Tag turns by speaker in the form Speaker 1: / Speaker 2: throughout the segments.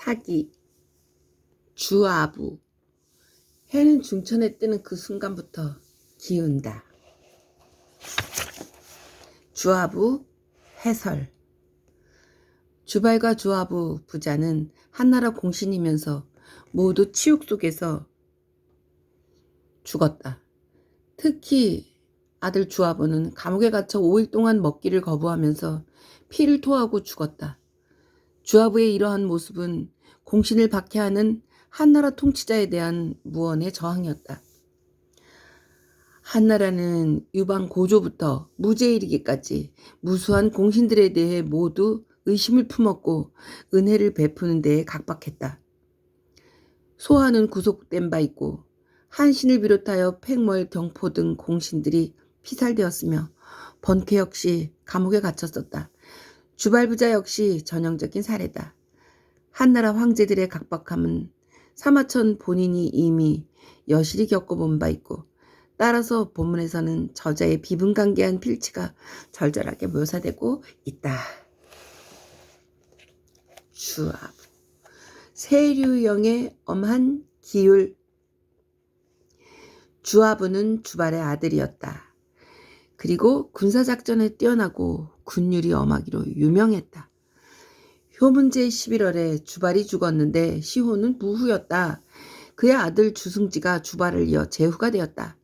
Speaker 1: 하기, 주아부. 해는 중천에 뜨는 그 순간부터 기운다. 주아부 해설. 주발과 주아부 부자는 한나라 공신이면서 모두 치욕 속에서 죽었다. 특히 아들 주아부는 감옥에 갇혀 5일 동안 먹기를 거부하면서 피를 토하고 죽었다. 주아부의 이러한 모습은 공신을 박해하는 한나라 통치자에 대한 무언의 저항이었다. 한나라는 유방 고조부터 무제에 이르기까지 무수한 공신들에 대해 모두 의심을 품었고 은혜를 베푸는 데에 각박했다. 소하는 구속된 바 있고 한신을 비롯하여 팽월, 경포 등 공신들이 피살되었으며 번쾌 역시 감옥에 갇혔었다. 주발부자 역시 전형적인 사례다. 한나라 황제들의 각박함은 사마천 본인이 이미 여실히 겪어본 바 있고 따라서 본문에서는 저자의 비분간개한 필치가 절절하게 묘사되고 있다. 주아부. 세류영의 엄한 기율. 주아부는 주발의 아들이었다. 그리고 군사작전에 뛰어나고 군율이 엄하기로 유명했다. 효문제 11월에 주발이 죽었는데 시호는 무후였다. 그의 아들 주승지가 주발을 이어 제후가 되었다.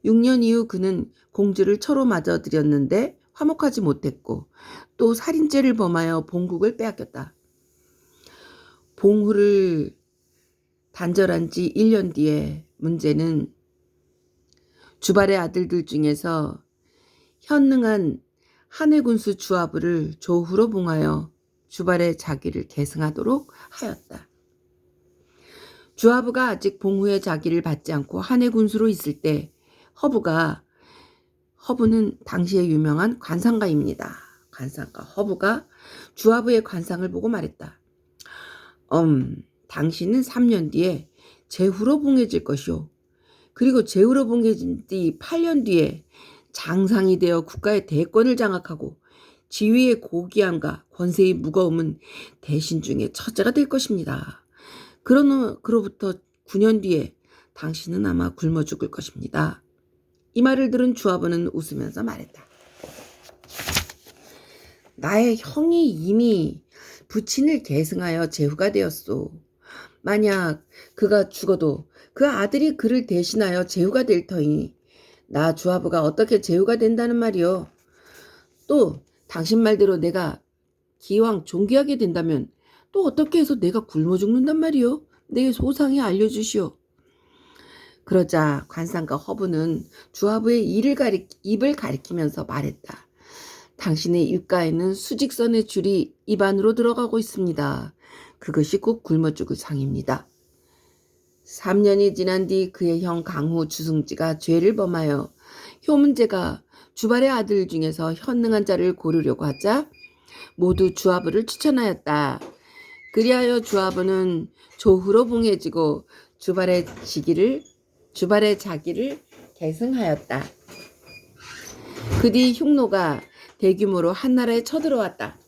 Speaker 1: 6년 이후 그는 공주를 처로 맞아들였는데 화목하지 못했고 또 살인죄를 범하여 봉국을 빼앗겼다. 봉후를 단절한 지 1년 뒤에 문제는 주발의 아들들 중에서 현능한 한해군수 주아부를 조후로 봉하여 주발의 자기를 계승하도록 하였다. 주아부가 아직 봉후의 자기를 받지 않고 한해군수로 있을 때 허부는 당시의 유명한 관상가입니다. 관상가 허부가 주아부의 관상을 보고 말했다. 당신은 3년 뒤에 제후로 봉해질 것이오. 그리고 제후로 봉해진 뒤 8년 뒤에 장상이 되어 국가의 대권을 장악하고 지위의 고귀함과 권세의 무거움은 대신 중에 첫째가 될 것입니다. 그로부터 9년 뒤에 당신은 아마 굶어 죽을 것입니다. 이 말을 들은 주아부는 웃으면서 말했다. 나의 형이 이미 부친을 계승하여 제후가 되었소. 만약 그가 죽어도 그 아들이 그를 대신하여 제후가 될 터이니 나 주아부가 어떻게 제후가 된다는 말이오. 또 당신 말대로 내가 기왕 존귀하게 된다면 또 어떻게 해서 내가 굶어 죽는단 말이오. 내 소상히 알려주시오. 그러자 관상가 허부는 주아부의 입을 가리키면서 말했다. 당신의 입가에는 수직선의 줄이 입 안으로 들어가고 있습니다. 그것이 꼭 굶어 죽을 상입니다. 3년이 지난 뒤 그의 형 강후 주승지가 죄를 범하여 효문제가 주발의 아들 중에서 현능한 자를 고르려고 하자 모두 주아부를 추천하였다. 그리하여 주아부는 조후로 봉해지고 주발의 자기를 계승하였다. 그 뒤 흉노가 대규모로 한나라에 쳐들어왔다.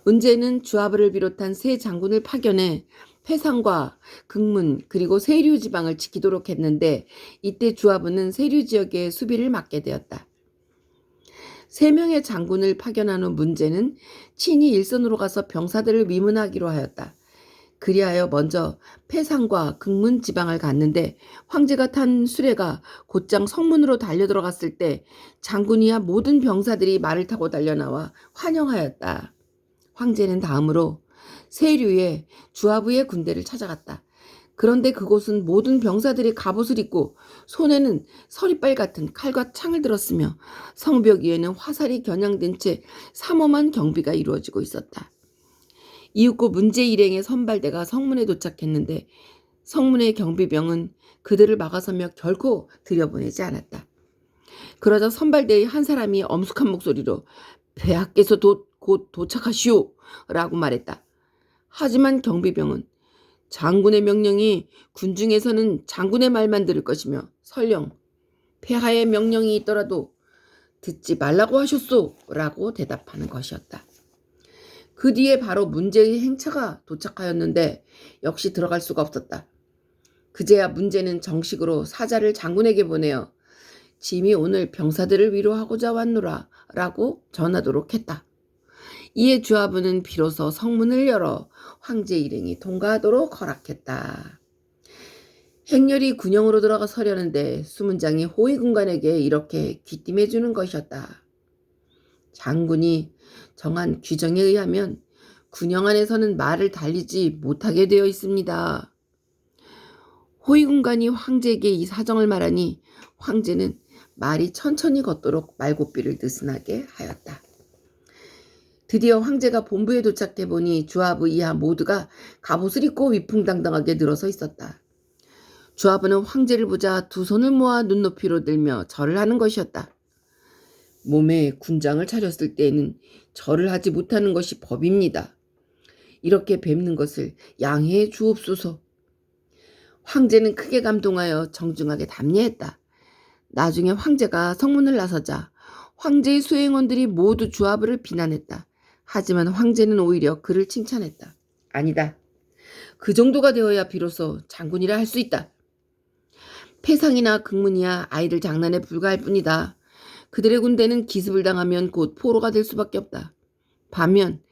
Speaker 1: 문제는 주아부를 비롯한 세 장군을 파견해 패상과 극문 그리고 세류 지방을 지키도록 했는데 이때 주아부는 세류 지역의 수비를 맡게 되었다. 3명의 장군을 파견한 후 문제는 친히 일선으로 가서 병사들을 위문하기로 하였다. 그리하여 먼저 패상과 극문 지방을 갔는데 황제가 탄 수레가 곧장 성문으로 달려들어갔을 때 장군이야 모든 병사들이 말을 타고 달려나와 환영하였다. 황제는 다음으로 세류의 주아부의 군대를 찾아갔다. 그런데 그곳은 모든 병사들이 갑옷을 입고 손에는 서리빨 같은 칼과 창을 들었으며 성벽 위에는 화살이 겨냥된 채 삼엄한 경비가 이루어지고 있었다. 이윽고 문제 일행의 선발대가 성문에 도착했는데 성문의 경비병은 그들을 막아서며 결코 들여보내지 않았다. 그러자 선발대의 한 사람이 엄숙한 목소리로 폐하께서 곧 도착하시오 라고 말했다. 하지만 경비병은 장군의 명령이 군중에서는 장군의 말만 들을 것이며 설령 폐하의 명령이 있더라도 듣지 말라고 하셨소 라고 대답하는 것이었다. 그 그 뒤에 바로 문제의 행차가 도착하였는데 역시 들어갈 수가 없었다. 그제야 문제는 정식으로 사자를 장군에게 보내어 짐이 오늘 병사들을 위로하고자 왔노라 라고 전하도록 했다. 이에 주하부는 비로소 성문을 열어 황제 일행이 통과하도록 허락했다. 행렬이 군영으로 들어가 서려는데 수문장이 호위군관에게 이렇게 귀띔해 주는 것이었다. 장군이 정한 규정에 의하면 군영 안에서는 말을 달리지 못하게 되어 있습니다. 호위군관이 황제에게 이 사정을 말하니 황제는 말이 천천히 걷도록 말고삐를 느슨하게 하였다. 드디어 황제가 본부에 도착해 보니 주하부 이하 모두가 갑옷을 입고 위풍당당하게 늘어서 있었다. 주하부는 황제를 보자 두 손을 모아 눈높이로 들며 절을 하는 것이었다. 몸에 군장을 차렸을 때에는 절을 하지 못하는 것이 법입니다. 이렇게 뵙는 것을 양해해 주옵소서. 황제는 크게 감동하여 정중하게 답례했다. 나중에 황제가 성문을 나서자 황제의 수행원들이 모두 주하부를 비난했다. 하지만 황제는 오히려 그를 칭찬했다. 아니다. 그 정도가 되어야 비로소 장군이라 할 수 있다. 패상이나 극문이야 아이들 장난에 불과할 뿐이다. 그들의 군대는 기습을 당하면 곧 포로가 될 수밖에 없다. 반면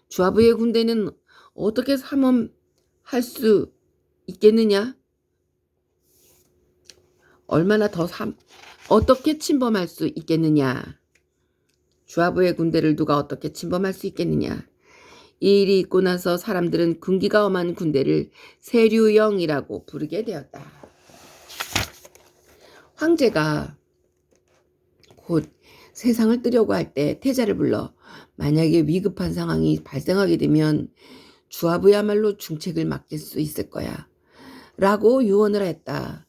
Speaker 1: 주하부의 군대는 어떻게 삼엄할 수 있겠느냐? 어떻게 침범할 수 있겠느냐? 주하부의 군대를 누가 어떻게 침범할 수 있겠느냐? 이 일이 있고 나서 사람들은 군기가 엄한 군대를 세류영이라고 부르게 되었다. 황제가 곧 세상을 뜨려고 할 때 태자를 불러 만약에 위급한 상황이 발생하게 되면 주하부야말로 중책을 맡길 수 있을 거야 라고 유언을 했다.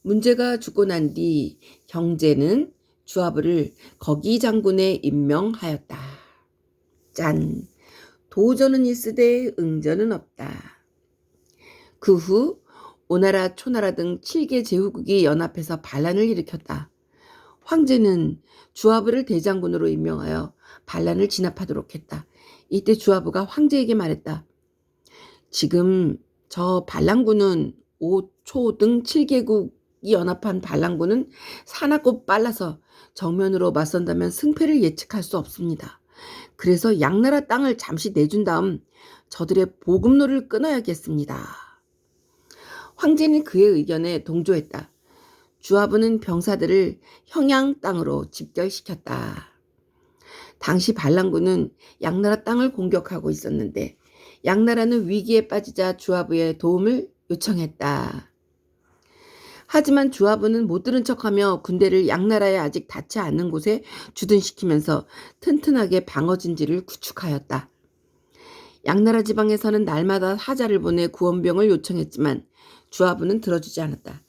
Speaker 1: 문제가 죽고 난 뒤 경제는 주하부를 거기 장군에 임명하였다. 짠! 도전은 있으되 응전은 없다. 그 후 오나라, 초나라 등 7개 제후국이 연합해서 반란을 일으켰다. 황제는 주하부를 대장군으로 임명하여 반란을 진압하도록 했다. 이때 주하부가 황제에게 말했다. 지금 저 반란군은 5, 초 등 7개국이 연합한 반란군은 사납고 빨라서 정면으로 맞선다면 승패를 예측할 수 없습니다. 그래서 양나라 땅을 잠시 내준 다음 저들의 보급로를 끊어야겠습니다. 황제는 그의 의견에 동조했다. 주하부는 병사들을 형양 땅으로 집결시켰다. 당시 반란군은 양나라 땅을 공격하고 있었는데 양나라는 위기에 빠지자 주하부의 도움을 요청했다. 하지만 주하부는 못 들은 척하며 군대를 양나라에 아직 닿지 않는 곳에 주둔시키면서 튼튼하게 방어진지를 구축하였다. 양나라 지방에서는 날마다 사자를 보내 구원병을 요청했지만 주하부는 들어주지 않았다.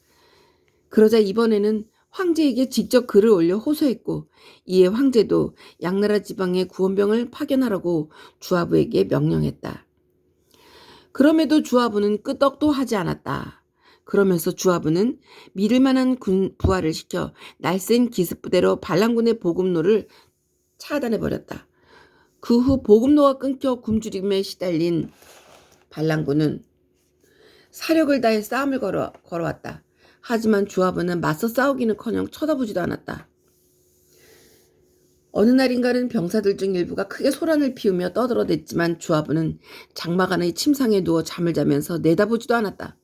Speaker 1: 그러자 이번에는 황제에게 직접 글을 올려 호소했고 이에 황제도 양나라 지방에 구원병을 파견하라고 주하부에게 명령했다. 그럼에도 주하부는 끄떡도 하지 않았다. 그러면서 주하부는 믿을 만한 부하를 시켜 날쌘 기습부대로 반란군의 보급로를 차단해버렸다. 그 후 보급로가 끊겨 굶주림에 시달린 반란군은 사력을 다해 싸움을 걸어왔다. 하지만 주하부는 맞서 싸우기는커녕 쳐다보지도 않았다. 어느 날인가는 병사들 중 일부가 크게 소란을 피우며 떠들어댔지만 주하부는 장막 안의 침상에 누워 잠을 자면서 내다보지도 않았다.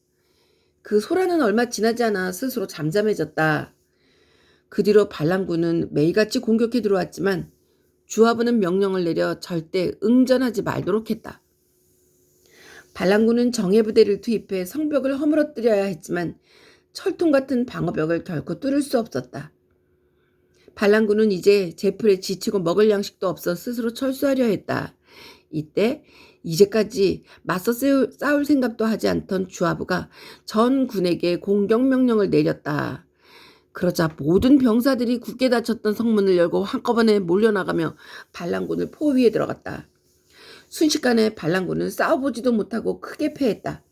Speaker 1: 그 소란은 얼마 지나지 않아 스스로 잠잠해졌다. 그 뒤로 반란군은 매일같이 공격해 들어왔지만 주하부는 명령을 내려 절대 응전하지 말도록 했다. 반란군은 정예부대를 투입해 성벽을 허물어뜨려야 했지만 철통 같은 방어벽을 결코 뚫을 수 없었다. 반란군은 이제 제풀에 지치고 먹을 양식도 없어 스스로 철수하려 했다. 이때 이제까지 맞서 싸울 생각도 하지 않던 주하부가 전 군에게 공격명령을 내렸다. 그러자 모든 병사들이 굳게 닫혔던 성문을 열고 한꺼번에 몰려나가며 반란군을 포위해 들어갔다. 순식간에 반란군은 싸워보지도 못하고 크게 패했다.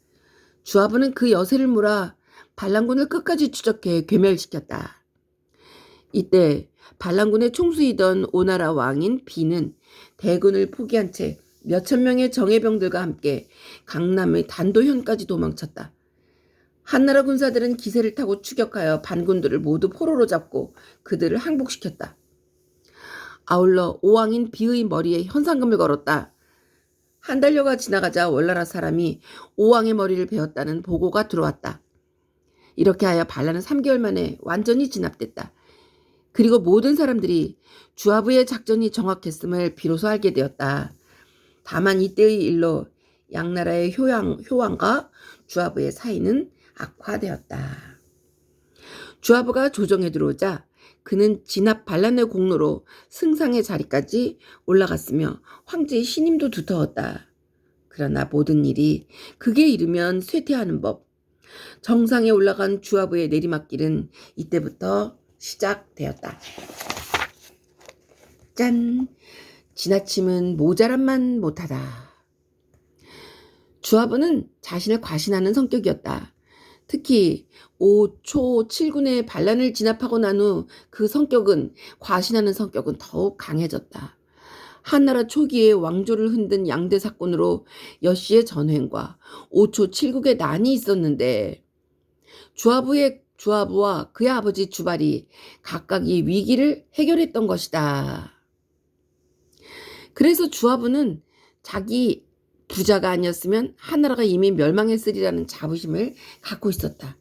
Speaker 1: 주하부는 그 여세를 몰아 반란군을 끝까지 추적해 괴멸시켰다. 이때 반란군의 총수이던 오나라 왕인 비는 대군을 포기한 채 몇천 명의 정예병들과 함께 강남의 단도현까지 도망쳤다. 한나라 군사들은 기세를 타고 추격하여 반군들을 모두 포로로 잡고 그들을 항복시켰다. 아울러 오왕인 비의 머리에 현상금을 걸었다. 한 달여가 지나가자 월나라 사람이 오왕의 머리를 베었다는 보고가 들어왔다. 이렇게 하여 반란은 3개월 만에 완전히 진압됐다. 그리고 모든 사람들이 주아부의 작전이 정확했음을 비로소 알게 되었다. 다만 이때의 일로 양나라의 효왕과 주아부의 사이는 악화되었다. 주아부가 조정에 들어오자 그는 진압 반란의 공로로 승상의 자리까지 올라갔으며 황제의 신임도 두터웠다. 그러나 모든 일이 극에 이르면 쇠퇴하는 법. 정상에 올라간 주아부의 내리막길은 이때부터 시작되었다. 짠! 지나침은 모자람만 못하다. 주아부는 자신을 과신하는 성격이었다. 특히 5초 7군의 반란을 진압하고 난 후 그 성격은 과신하는 성격은 더욱 강해졌다. 한나라 초기에 왕조를 흔든 양대 사건으로 여씨의 전횡과 5초 7국의 난이 있었는데 주아부와 그의 아버지 주발이 각각 이 위기를 해결했던 것이다. 그래서 주아부는 자기 부자가 아니었으면 한나라가 이미 멸망했으리라는 자부심을 갖고 있었다.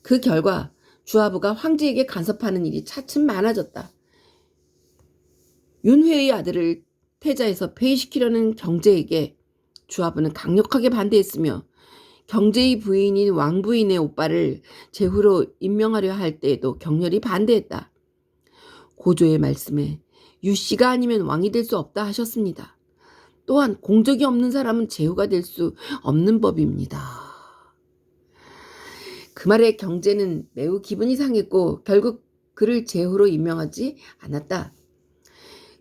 Speaker 1: 그 결과 주아부가 황제에게 간섭하는 일이 차츰 많아졌다. 윤회의 아들을 태자에서 폐위시키려는 경제에게 주아부는 강력하게 반대했으며 경제의 부인인 왕부인의 오빠를 제후로 임명하려 할 때에도 격렬히 반대했다. 고조의 말씀에 유씨가 아니면 왕이 될 수 없다 하셨습니다. 또한 공적이 없는 사람은 제후가 될 수 없는 법입니다. 그 말에 경제는 매우 기분이 상했고 결국 그를 제후로 임명하지 않았다.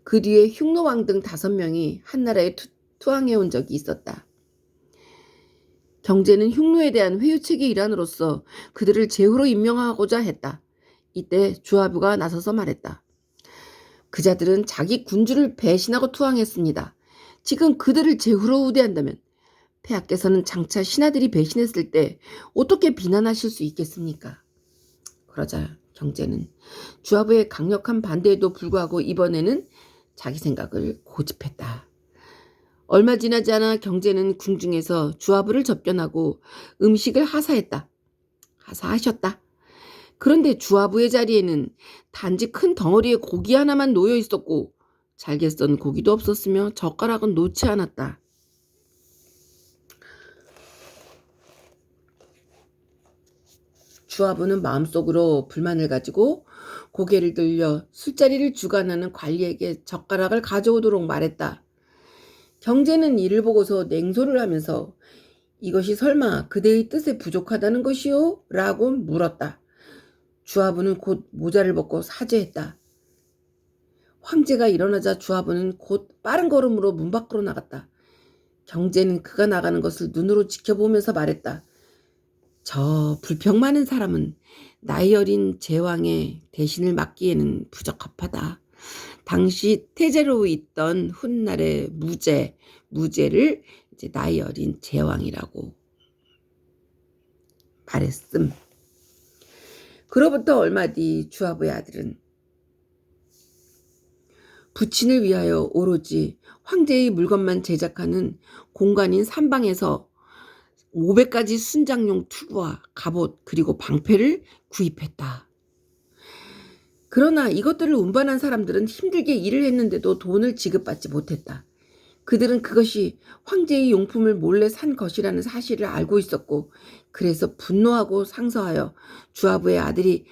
Speaker 1: 그 뒤에 흉노왕 등 5명이 한나라에 투항해온 적이 있었다. 경제는 흉노에 대한 회유책의 일환으로서 그들을 제후로 임명하고자 했다. 이때 주아부가 나서서 말했다. 그자들은 자기 군주를 배신하고 투항했습니다. 지금 그들을 제후로 우대한다면 폐하께서는 장차 신하들이 배신했을 때 어떻게 비난하실 수 있겠습니까? 그러자 경제는 주아부의 강력한 반대에도 불구하고 이번에는 자기 생각을 고집했다. 얼마 지나지 않아 경제는 궁중에서 주아부를 접견하고 음식을 하사하셨다. 그런데 주아부의 자리에는 단지 큰 덩어리의 고기 하나만 놓여 있었고 잘게 썬 고기도 없었으며 젓가락은 놓지 않았다. 주아부는 마음속으로 불만을 가지고 고개를 들려 술자리를 주관하는 관리에게 젓가락을 가져오도록 말했다. 경제는 이를 보고서 냉소를 하면서 이것이 설마 그대의 뜻에 부족하다는 것이요? 라고 물었다. 주아부는 곧 모자를 벗고 사죄했다. 황제가 일어나자 주아부는 곧 빠른 걸음으로 문 밖으로 나갔다. 경제는 그가 나가는 것을 눈으로 지켜보면서 말했다. 저 불평 많은 사람은 나이 어린 제왕의 대신을 맡기에는 부적합하다. 당시 태제로 있던 훗날의 무제를 이제 나이 어린 제왕이라고 말했음. 그로부터 얼마 뒤 주아부의 아들은 부친을 위하여 오로지 황제의 물건만 제작하는 공간인 삼방에서 500가지 순장용 투구와 갑옷 그리고 방패를 구입했다. 그러나 이것들을 운반한 사람들은 힘들게 일을 했는데도 돈을 지급받지 못했다. 그들은 그것이 황제의 용품을 몰래 산 것이라는 사실을 알고 있었고 그래서 분노하고 상서하여 주아부의 아들이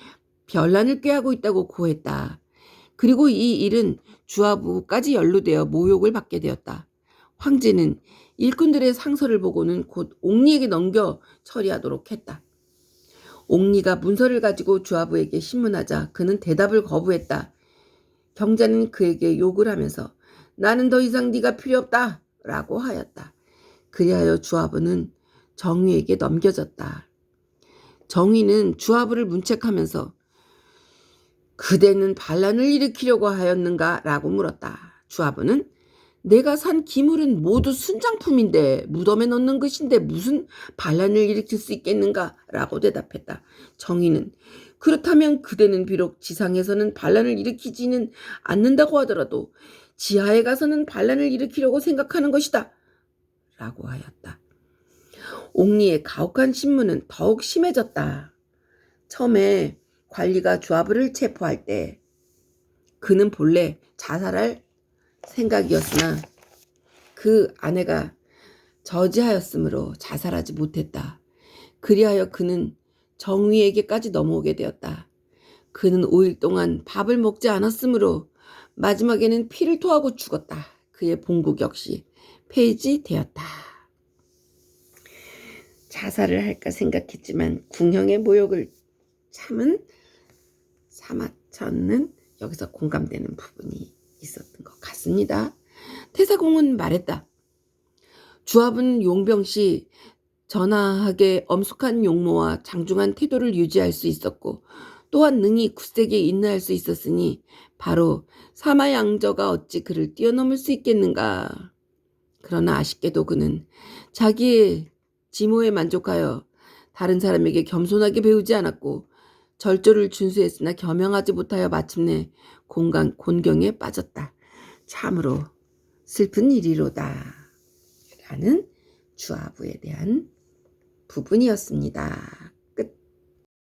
Speaker 1: 변란을 꾀하고 있다고 고했다. 그리고 이 일은 주아부까지 연루되어 모욕을 받게 되었다. 황제는 일꾼들의 상서를 보고는 곧 옥리에게 넘겨 처리하도록 했다. 옥리가 문서를 가지고 주아부에게 신문하자 그는 대답을 거부했다. 경자는 그에게 욕을 하면서 나는 더 이상 네가 필요 없다 라고 하였다. 그리하여 주아부는 정의에게 넘겨졌다. 정의는 주아부를 문책하면서 그대는 반란을 일으키려고 하였는가 라고 물었다. 주아부는 내가 산 기물은 모두 순장품인데 무덤에 넣는 것인데 무슨 반란을 일으킬 수 있겠는가? 라고 대답했다. 정의는 그렇다면 그대는 비록 지상에서는 반란을 일으키지는 않는다고 하더라도 지하에 가서는 반란을 일으키려고 생각하는 것이다. 라고 하였다. 옥리의 가혹한 신문은 더욱 심해졌다. 처음에 관리가 주아부를 체포할 때 그는 본래 자살할 생각이었으나 그 아내가 저지하였으므로 자살하지 못했다. 그리하여 그는 정의에게까지 넘어오게 되었다. 그는 5일 동안 밥을 먹지 않았으므로 마지막에는 피를 토하고 죽었다. 그의 본국 역시 폐지되었다. 자살을 할까 생각했지만 궁형의 모욕을 참은 사마천은 여기서 공감되는 부분이 있었던 것 같습니다. 태사공은 말했다. 주합은 용병시 전하하게 엄숙한 용모와 장중한 태도를 유지할 수 있었고 또한 능히 굳세게 인내할 수 있었으니 바로 사마양저가 어찌 그를 뛰어넘을 수 있겠는가. 그러나 아쉽게도 그는 자기의 지모에 만족하여 다른 사람에게 겸손하게 배우지 않았고 절조를 준수했으나 겸양하지 못하여 마침내 곤경에 빠졌다. 참으로 슬픈 일이로다. 라는 주아부에 대한 부분이었습니다.